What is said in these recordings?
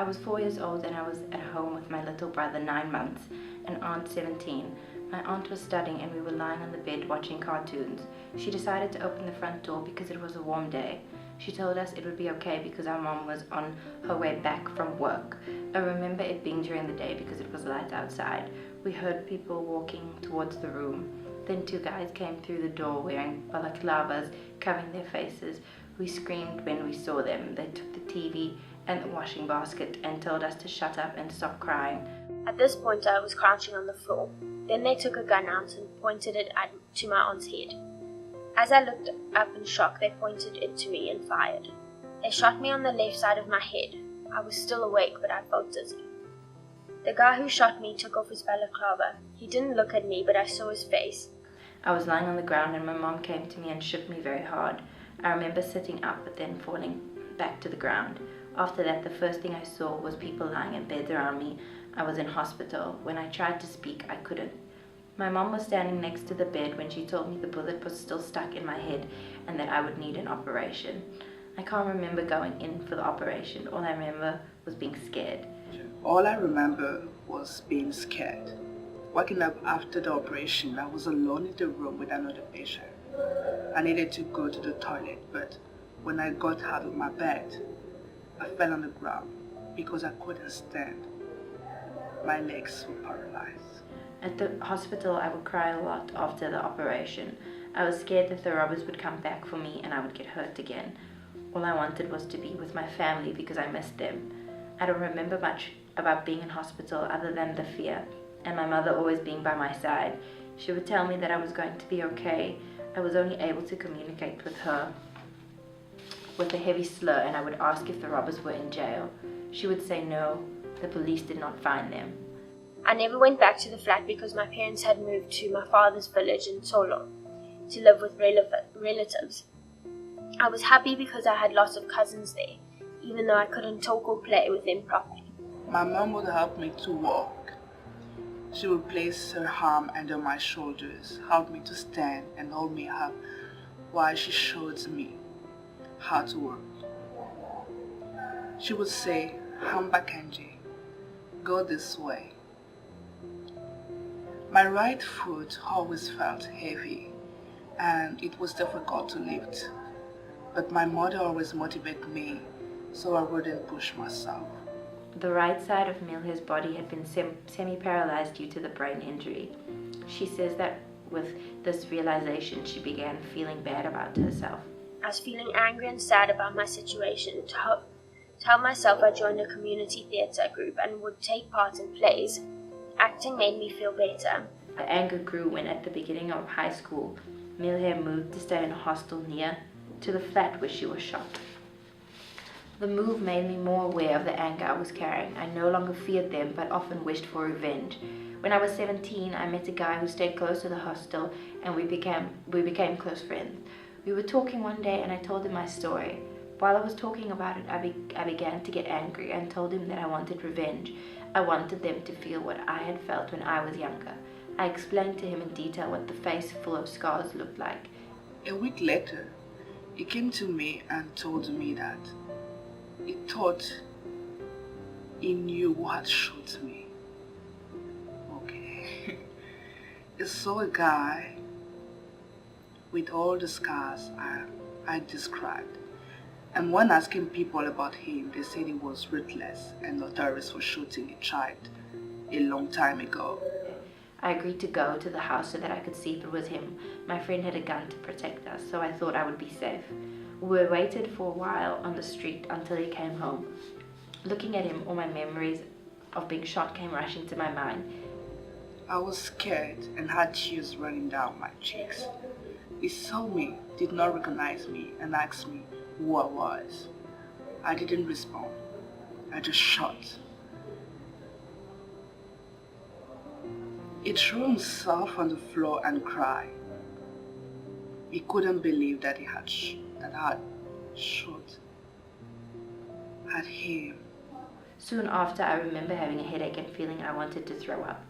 I was 4 years old and I was at home with my little brother 9 months and aunt 17. My aunt was studying and we were lying on the bed watching cartoons. She decided to open the front door because it was a warm day. She told us it would be okay because our mom was on her way back from work. I remember it being during the day because it was light outside. We heard people walking towards the room. Then 2 guys came through the door wearing balaclavas, covering their faces. We screamed when we saw them. They took the TV and the washing basket and told us to shut up and stop crying. At this point I was crouching on the floor. Then they took a gun out and pointed it to my aunt's head. As I looked up in shock, they pointed it to me and fired. They shot me on the left side of my head. I was still awake, but I felt dizzy. The guy who shot me took off his balaclava. He didn't look at me, but I saw his face. I was lying on the ground and my mom came to me and shook me very hard. I remember sitting up but then falling back to the ground. After that, the first thing I saw was people lying in beds around me. I was in hospital. When I tried to speak, I couldn't. My mom was standing next to the bed when she told me the bullet was still stuck in my head and that I would need an operation. I can't remember going in for the operation. All I remember was being scared. All I remember was being scared. Waking up after the operation, I was alone in the room with another patient. I needed to go to the toilet, but when I got out of my bed, I fell on the ground because I couldn't stand. My legs were paralyzed. At the hospital, I would cry a lot after the operation. I was scared that the robbers would come back for me and I would get hurt again. All I wanted was to be with my family because I missed them. I don't remember much about being in hospital other than the fear and my mother always being by my side. She would tell me that I was going to be okay. I was only able to communicate with her with a heavy slur, and I would ask if the robbers were in jail. She would say no, the police did not find them. I never went back to the flat because my parents had moved to my father's village in Solo to live with relatives. I was happy because I had lots of cousins there, even though I couldn't talk or play with them properly. My mom would help me to walk. She would place her arm under my shoulders, help me to stand and hold me up while she showed me how to work. She would say, "Hamba Kenji, go this way." My right foot always felt heavy and it was difficult to lift, but my mother always motivated me so I wouldn't push myself. The right side of Mihle's body had been semi-paralyzed due to the brain injury. She says that with this realization, she began feeling bad about herself. I was feeling angry and sad about my situation. To help myself, I joined a community theatre group and would take part in plays. Acting made me feel better. The anger grew when at the beginning of high school, Mihle moved to stay in a hostel near to the flat where she was shot. The move made me more aware of the anger I was carrying. I no longer feared them, but often wished for revenge. When I was 17, I met a guy who stayed close to the hostel, and we became close friends. We were talking one day, and I told him my story. While I was talking about it, I began to get angry and told him that I wanted revenge. I wanted them to feel what I had felt when I was younger. I explained to him in detail what the face full of scars looked like. A week later, he came to me and told me that he thought he knew who had shot me. Okay. He saw a guy with all the scars I described. And when asking people about him, they said he was ruthless and notorious for shooting a child a long time ago. I agreed to go to the house so that I could see if it was him. My friend had a gun to protect us, so I thought I would be safe. We waited for a while on the street until he came home. Looking at him, all my memories of being shot came rushing to my mind. I was scared and had tears running down my cheeks. He saw me, did not recognize me, and asked me who I was. I didn't respond. I just shot. He threw himself on the floor and cried. He couldn't believe that I had shot at him. Soon after, I remember having a headache and feeling I wanted to throw up.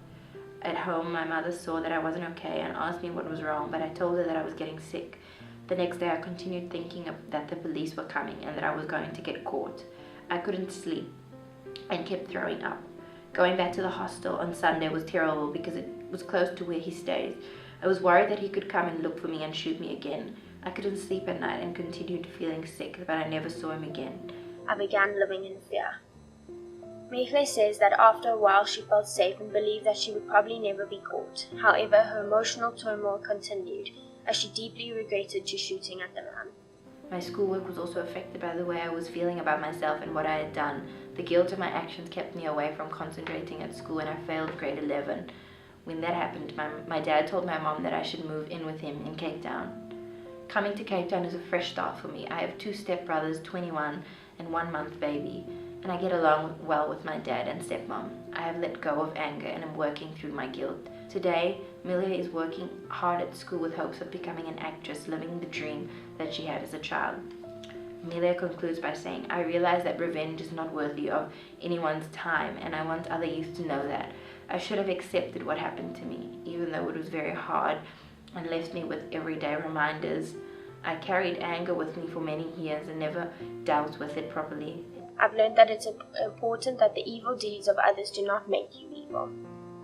At home, my mother saw that I wasn't okay and asked me what was wrong, but I told her that I was getting sick. The next day, I continued thinking that the police were coming and that I was going to get caught. I couldn't sleep. and kept throwing up. Going back to the hostel on Sunday was terrible because it was close to where he stays. I was worried that he could come and look for me and shoot me again. I couldn't sleep at night and continued feeling sick, but I never saw him again. I began living in fear. Mihle says that after a while she felt safe and believed that she would probably never be caught. However, her emotional turmoil continued as she deeply regretted to shooting at the man. My schoolwork was also affected by the way I was feeling about myself and what I had done. The guilt of my actions kept me away from concentrating at school, and I failed grade 11. When that happened, my dad told my mom that I should move in with him in Cape Town. Coming to Cape Town is a fresh start for me. I have 2 stepbrothers, 21 and 1-month baby, and I get along well with my dad and stepmom. I have let go of anger and am working through my guilt. Today, Mihle is working hard at school with hopes of becoming an actress, living the dream that she had as a child. Mihle concludes by saying, I realize that revenge is not worthy of anyone's time, and I want other youth to know that. I should have accepted what happened to me, even though it was very hard and left me with everyday reminders. I carried anger with me for many years and never dealt with it properly. I've learned that it's important that the evil deeds of others do not make you evil.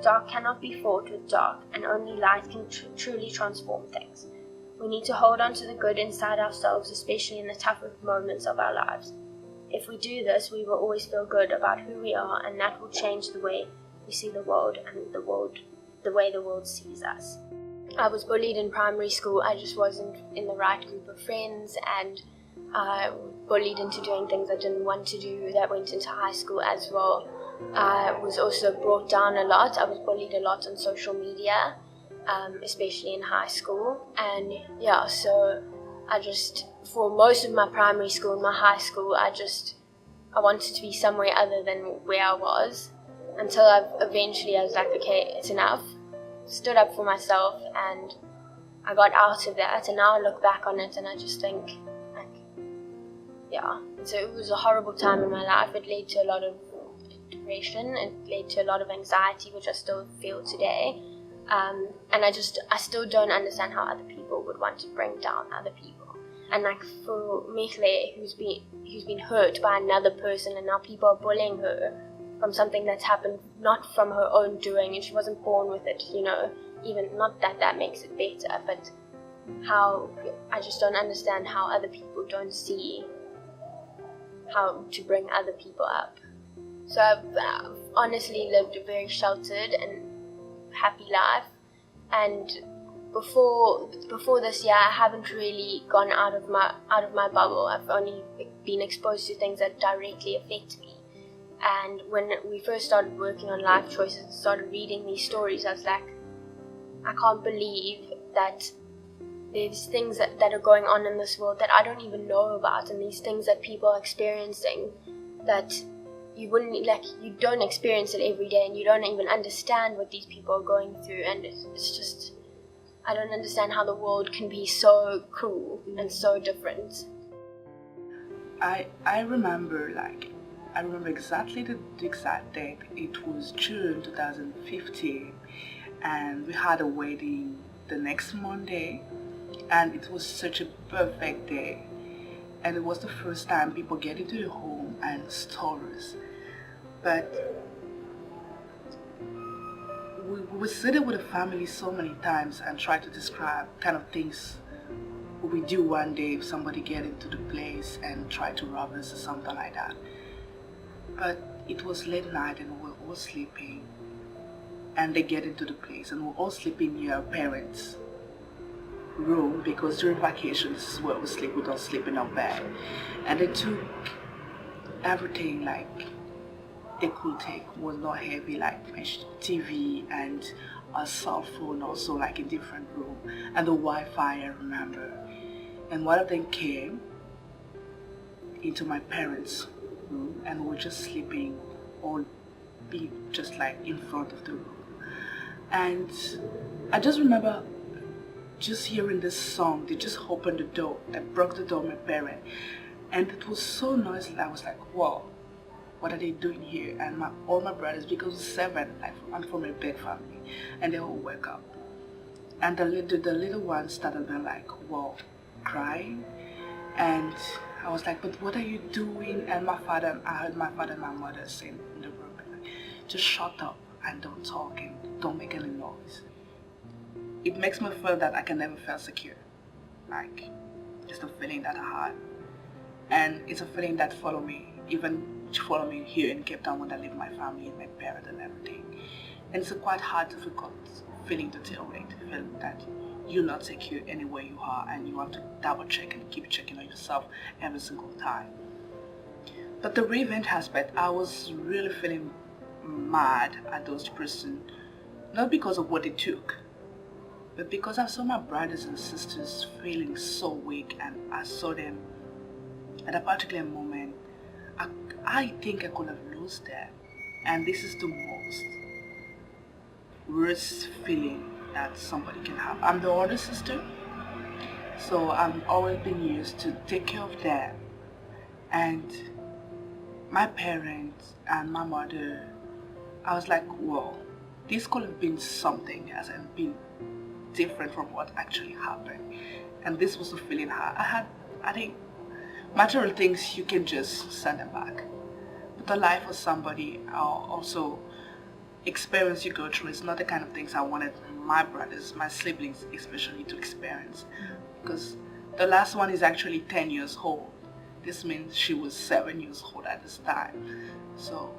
Dark cannot be fought with dark, and only light can truly transform things. We need to hold on to the good inside ourselves, especially in the toughest moments of our lives. If we do this, we will always feel good about who we are, and that will change the way we see the world and the way the world sees us. I was bullied in primary school. I just wasn't in the right group of friends, and I bullied into doing things I didn't want to do. That went into high school as well. I was also brought down a lot. I was bullied a lot on social media, especially in high school. And yeah, so for most of my primary school and my high school, I wanted to be somewhere other than where I was, until I was like, okay, it's enough. Stood up for myself, and I got out of that, and now I look back on it and I just think, so it was a horrible time in my life. It led to a lot of depression, it led to a lot of anxiety, which I still feel today, and I still don't understand how other people would want to bring down other people. And like for Mihle, who's been hurt by another person, and now people are bullying her from something that's happened not from her own doing, and she wasn't born with it, even not that makes it better, but how I just don't understand how other people don't see how to bring other people up. So I've honestly lived a very sheltered and happy life, and before this year I haven't really gone out of my bubble. I've only been exposed to things that directly affect me. And when we first started working on life choices and started reading these stories, I was like, I can't believe that there's things that are going on in this world that I don't even know about, and these things that people are experiencing that you don't experience it every day, and you don't even understand what these people are going through. And it's just, I don't understand how the world can be so cruel and so different. I remember exactly the exact date. It was June 2015, and we had a wedding the next Monday, and it was such a perfect day. And it was the first time people get into the home and stories. But we sit there with the family so many times and try to describe kind of things we do one day if somebody get into the place and try to rob us or something like that. But it was late night and we were all sleeping, and they get into the place and we're all sleeping near our parents' room, because during vacation this is where we sleep. We don't sleep in our bed. And they took everything like they could take. Was not heavy, like my TV and a cell phone also, like a different room, and the Wi-Fi, I remember. And one of them came into my parents' room, and we were just sleeping, all be just like in front of the room. And I just remember just hearing this song. They just opened the door, they broke the door, my parent, and it was so noisy. I was like, whoa, what are they doing here? And all my brothers, because we're 7, like I'm from a big family, and they all woke up, and the little one started being like, whoa, crying. And I was like, but what are you doing? And I heard my father and my mother saying in the room, like, just shut up and don't talk and don't make any noise. It makes me feel that I can never feel secure. Like, just a feeling that I had. And it's a feeling that follow me here in Cape Town when I leave my family and my parents and everything. And it's a quite hard, difficult feeling to deal with, feeling that you're not secure anywhere you are and you have to double check and keep checking on yourself every single time. But the revenge aspect, I was really feeling mad at those person, not because of what they took, but because I saw my brothers and sisters feeling so weak, and I saw them at a particular moment. I think I could have lost them, and this is the most worst feeling that somebody can have. I'm the older sister, so I've always been used to take care of them, and my parents and my mother, I was like, whoa, this could have been something else and been different from what actually happened. And this was the feeling I had. I think material things you can just send them back, but the life of somebody, or also experience you go through, is not the kind of things I wanted my brothers, my siblings especially, to experience. Because the last one is actually 10 years old. This means she was 7 years old at this time. So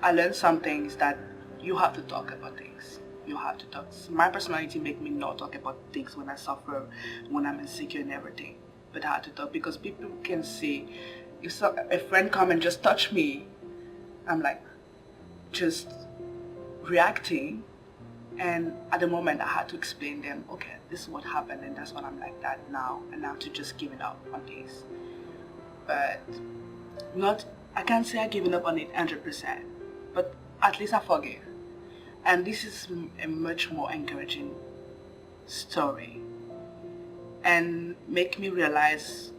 I learned some things that you have to talk about things. You have to talk. My personality make me not talk about things when I suffer, when I'm insecure and everything. But I had to talk because people can see, if a friend come and just touch me, I'm like just reacting, and at the moment I had to explain them, okay, this is what happened and that's what I'm like that now, and now to just give it up on this. But I can't say I given up on it 100%, but at least I forgive. And this is a much more encouraging story, and make me realize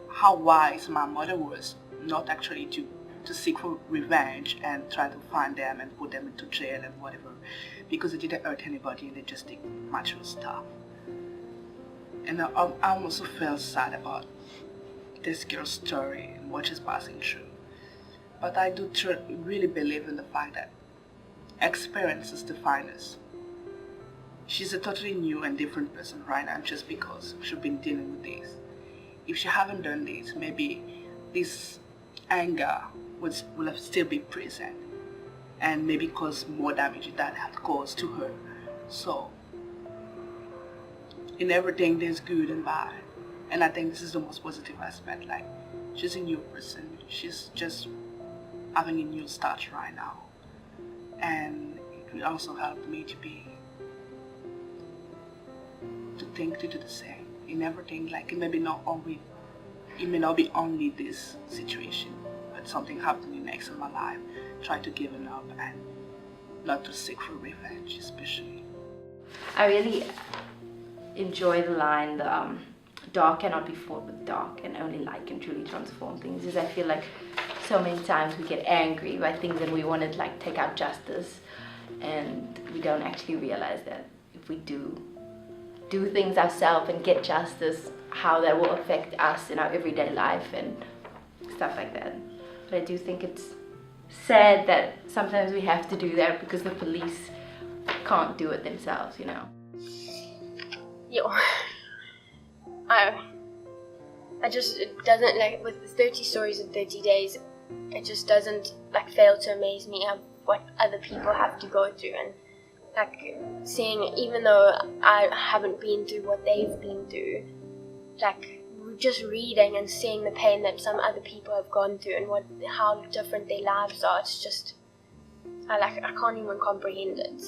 how wise my mother was, not actually to seek for revenge and try to find them and put them into jail and whatever, because it didn't hurt anybody and they just did material stuff. And I also felt sad about this girl's story and what she's passing through. But I do really believe in the fact that experiences define us. She's a totally new and different person right now just because she's been dealing with this. If she haven't done this, maybe this anger will have still be present and maybe cause more damage that had caused to her. So in everything there's good and bad, and I think this is the most positive aspect. Like, she's a new person, she's just having a new start right now, and it will also help me to do the same in everything. Like, it may not be only this situation, but something happening next in my life, try to give it up and not to seek for revenge, especially. I really enjoy the line, the dark cannot be fought with dark and only light can truly transform things, is I feel like so many times we get angry by things and we want to like take out justice, and we don't actually realize that if we do things ourselves and get justice, how that will affect us in our everyday life and stuff like that. But I do think it's sad that sometimes we have to do that because the police can't do it themselves, you know. It doesn't, like, with 30 stories in 30 days, it just doesn't like fail to amaze me of what other people have to go through, and like seeing, even though I haven't been through what they've been through, like just reading and seeing the pain that some other people have gone through and how different their lives are, it's just I can't even comprehend it.